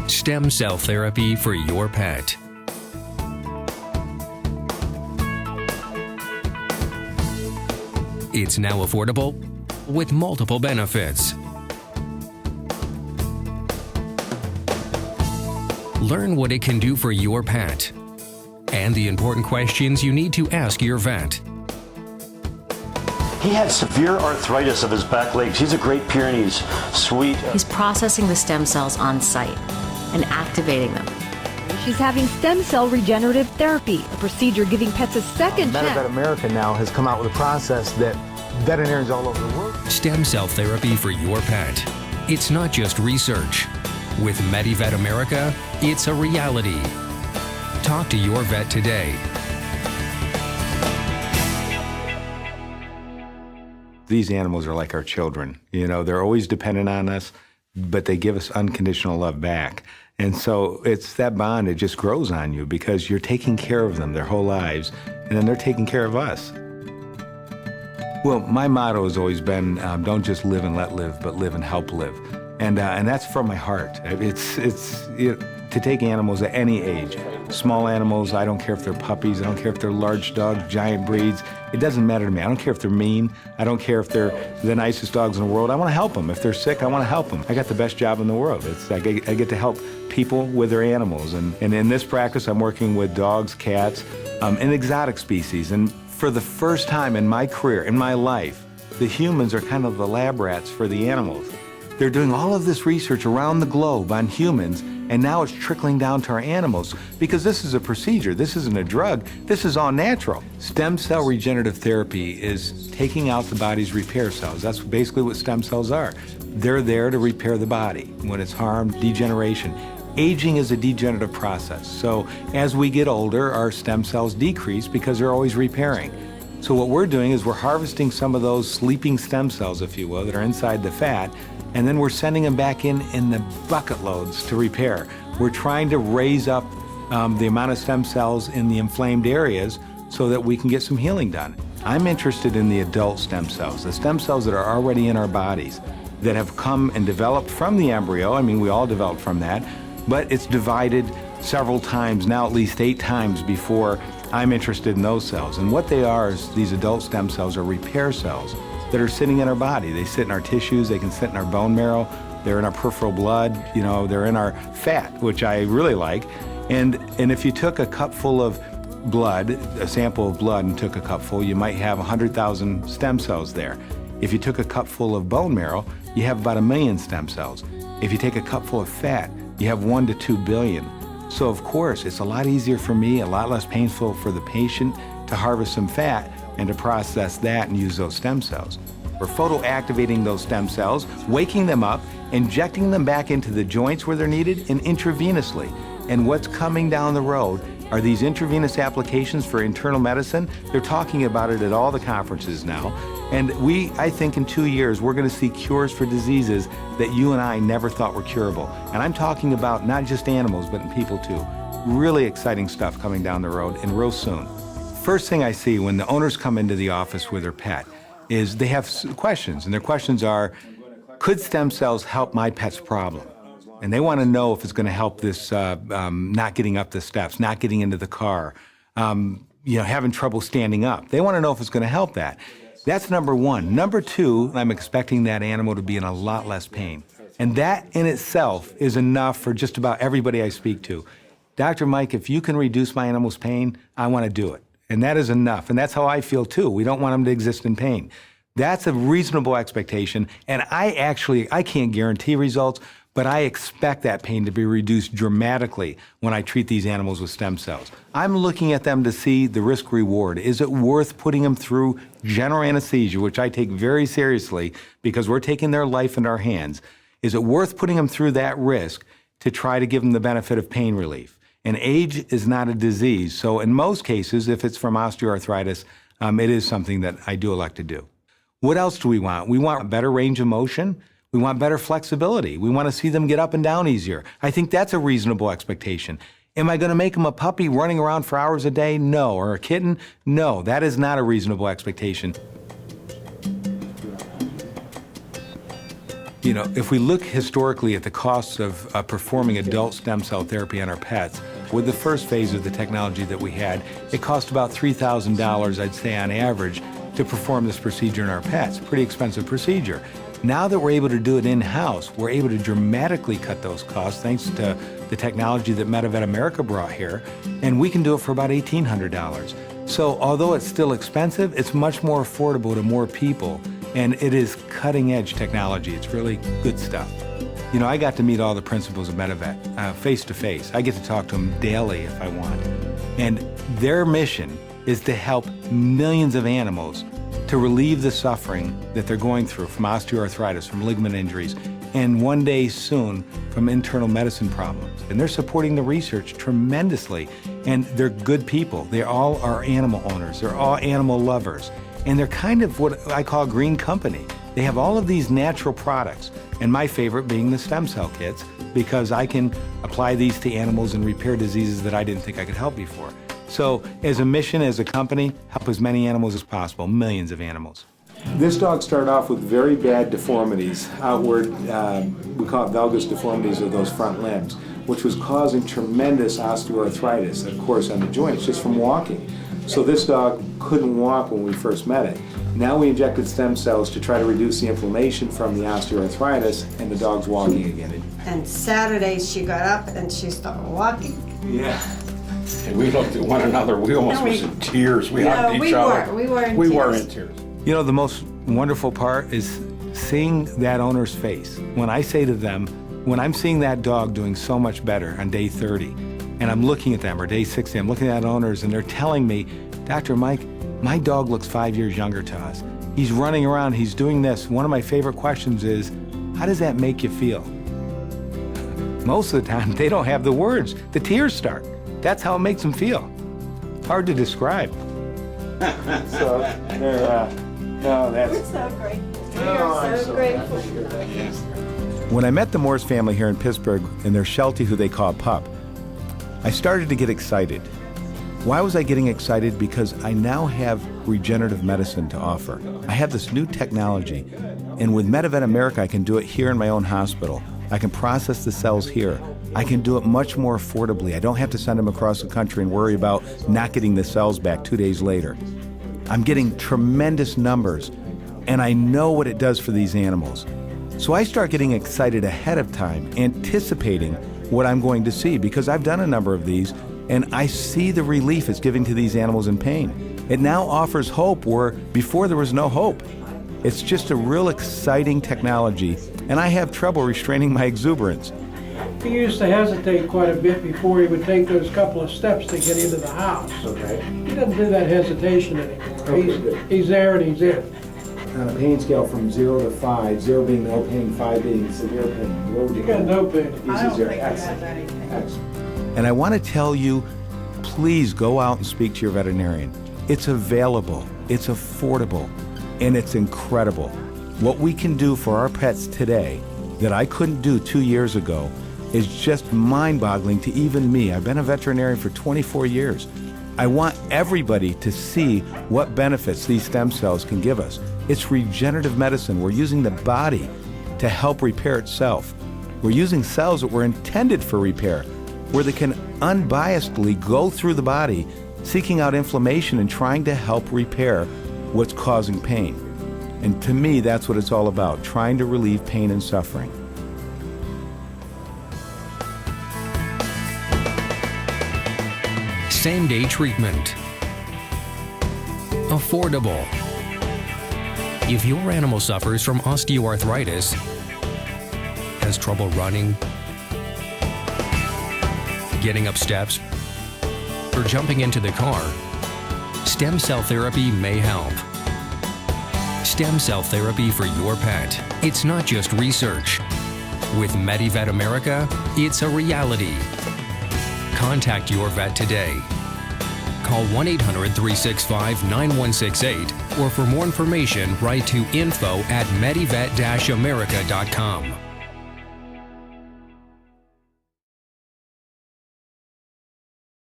Stem cell therapy for your pet. It's now affordable with multiple benefits. Learn what it can do for your pet and the important questions you need to ask your vet. He had severe arthritis of his back legs. He's a Great Pyrenees, sweet. He's processing the stem cells on site and activating them. She's having stem cell regenerative therapy, a procedure giving pets a second chance. MediVet America now has come out with a process that veterinarians all over the world. Stem cell therapy for your pet. It's not just research. With MediVet America, it's a reality. Talk to your vet today. These animals are like our children. You know, they're always dependent on us, but they give us unconditional love back. And so it's that bond, it just grows on you because you're taking care of them their whole lives, and then they're taking care of us. Well, my motto has always been, don't just live and let live, but live and help live. And that's from my heart. It's to take animals at any age. Small animals, I don't care if they're puppies, I don't care if they're large dogs, giant breeds. It doesn't matter to me. I don't care if they're mean. I don't care if they're the nicest dogs in the world. I want to help them. If they're sick, I want to help them. I got the best job in the world. I get to help people with their animals. And in this practice, I'm working with dogs, cats, and exotic species. And for the first time in my career, in my life, the humans are kind of the lab rats for the animals. They're doing all of this research around the globe on humans, and now it's trickling down to our animals because this is a procedure. This isn't a drug. This is all natural. Stem cell regenerative therapy is taking out the body's repair cells. That's basically what stem cells are. They're there to repair the body when it's harmed, degeneration. Aging is a degenerative process. So as we get older, our stem cells decrease because they're always repairing. So what we're doing is we're harvesting some of those sleeping stem cells, if you will, that are inside the fat, and then we're sending them back in the bucket loads to repair. We're trying to raise up the amount of stem cells in the inflamed areas so that we can get some healing done. I'm interested in the adult stem cells, the stem cells that are already in our bodies, that have come and developed from the embryo. I mean, we all developed from that, but it's divided several times, now at least 8 times before I'm interested in those cells. And what they are is these adult stem cells are repair cells that are sitting in our body. They sit in our tissues, they can sit in our bone marrow, they're in our peripheral blood, you know, they're in our fat, which I really like. And if you took a cup full of blood, a sample of blood, and took a cup full, you might have 100,000 stem cells there. If you took a cup full of bone marrow, you have about 1 million stem cells. If you take a cup full of fat, you have 1 to 2 billion. So of course, it's a lot easier for me, a lot less painful for the patient to harvest some fat and to process that and use those stem cells. We're photoactivating those stem cells, waking them up, injecting them back into the joints where they're needed, and intravenously. And what's coming down the road are these intravenous applications for internal medicine. They're talking about it at all the conferences now. And I think in 2 years, we're gonna see cures for diseases that you and I never thought were curable. And I'm talking about not just animals, but in people too. Really exciting stuff coming down the road and real soon. First thing I see when the owners come into the office with their pet is they have questions, and their questions are, could stem cells help my pet's problem? And they want to know if it's going to help this not getting up the steps, not getting into the car, having trouble standing up. They want to know if it's going to help that. That's number one. Number two, I'm expecting that animal to be in a lot less pain. And that in itself is enough for just about everybody I speak to. Dr. Mike, if you can reduce my animal's pain, I want to do it. And that is enough. And that's how I feel too. We don't want them to exist in pain. That's a reasonable expectation. And I can't guarantee results, but I expect that pain to be reduced dramatically when I treat these animals with stem cells. I'm looking at them to see the risk reward. Is it worth putting them through general anesthesia, which I take very seriously because we're taking their life in our hands? Is it worth putting them through that risk to try to give them the benefit of pain relief? And age is not a disease. So in most cases, if it's from osteoarthritis, it is something that I do elect to do. What else do we want? We want better range of motion. We want better flexibility. We want to see them get up and down easier. I think that's a reasonable expectation. Am I going to make them a puppy running around for hours a day? No. Or a kitten? No. That is not a reasonable expectation. You know, if we look historically at the costs of performing adult stem cell therapy on our pets, with the first phase of the technology that we had, it cost about $3,000, I'd say on average, to perform this procedure in our pets. Pretty expensive procedure. Now that we're able to do it in-house, we're able to dramatically cut those costs thanks to the technology that MediVet America brought here, and we can do it for about $1,800. So although it's still expensive, it's much more affordable to more people, and it is cutting-edge technology. It's really good stuff. You know, I got to meet all the principals of MediVet face-to-face. I get to talk to them daily if I want. And their mission is to help millions of animals to relieve the suffering that they're going through from osteoarthritis, from ligament injuries, and one day soon from internal medicine problems. And they're supporting the research tremendously. And they're good people. They all are animal owners. They're all animal lovers. And they're kind of what I call green company. They have all of these natural products, and my favorite being the stem cell kits, because I can apply these to animals and repair diseases that I didn't think I could help before. So as a mission, as a company, help as many animals as possible, millions of animals. This dog started off with very bad deformities, outward, we call it valgus deformities of those front limbs, which was causing tremendous osteoarthritis, of course, on the joints just from walking. So this dog couldn't walk when we first met it. Now we injected stem cells to try to reduce the inflammation from the osteoarthritis, and the dog's walking again. And Saturday she got up and she started walking. Yeah. And we looked at one another, we almost was in tears. We hugged each other. We were in tears. You know, the most wonderful part is seeing that owner's face. When I say to them, when I'm seeing that dog doing so much better on day 30, and I'm looking at them, or day 60, I'm looking at owners, and they're telling me, Dr. Mike, my dog looks 5 years younger to us. He's running around, he's doing this. One of my favorite questions is, how does that make you feel? Most of the time, they don't have the words. The tears start. That's how it makes them feel. Hard to describe. So, We're so grateful. We are so grateful. When I met the Morse family here in Pittsburgh and their Sheltie, who they call Pup, I started to get excited. Why was I getting excited? Because I now have regenerative medicine to offer. I have this new technology, and with MediVet America, I can do it here in my own hospital. I can process the cells here. I can do it much more affordably. I don't have to send them across the country and worry about not getting the cells back 2 days later. I'm getting tremendous numbers, and I know what it does for these animals. So I start getting excited ahead of time, anticipating what I'm going to see, because I've done a number of these, and I see the relief it's giving to these animals in pain. It now offers hope where before there was no hope. It's just a real exciting technology, and I have trouble restraining my exuberance. He used to hesitate quite a bit before he would take those couple of steps to get into the house. Okay. He doesn't do that hesitation anymore. He's there and he's in. On a pain scale from 0 to 5, 0 being no pain, 5 being severe pain, what would You got no pain. I don't think he has anything. Excellent. And I want to tell you, please go out and speak to your veterinarian. It's available, it's affordable, and it's incredible. What we can do for our pets today that I couldn't do 2 years ago is just mind-boggling to even me. I've been a veterinarian for 24 years. I want everybody to see what benefits these stem cells can give us. It's regenerative medicine. We're using the body to help repair itself. We're using cells that were intended for repair, where they can unbiasedly go through the body, seeking out inflammation and trying to help repair what's causing pain. And to me, that's what it's all about, trying to relieve pain and suffering. Same-day treatment. Affordable. If your animal suffers from osteoarthritis, has trouble running, getting up steps, or jumping into the car, stem cell therapy may help. Stem cell therapy for your pet. It's not just research. With MediVet America, it's a reality. Contact your vet today. Call 1-800-365-9168, or for more information, write to info@medivet-america.com.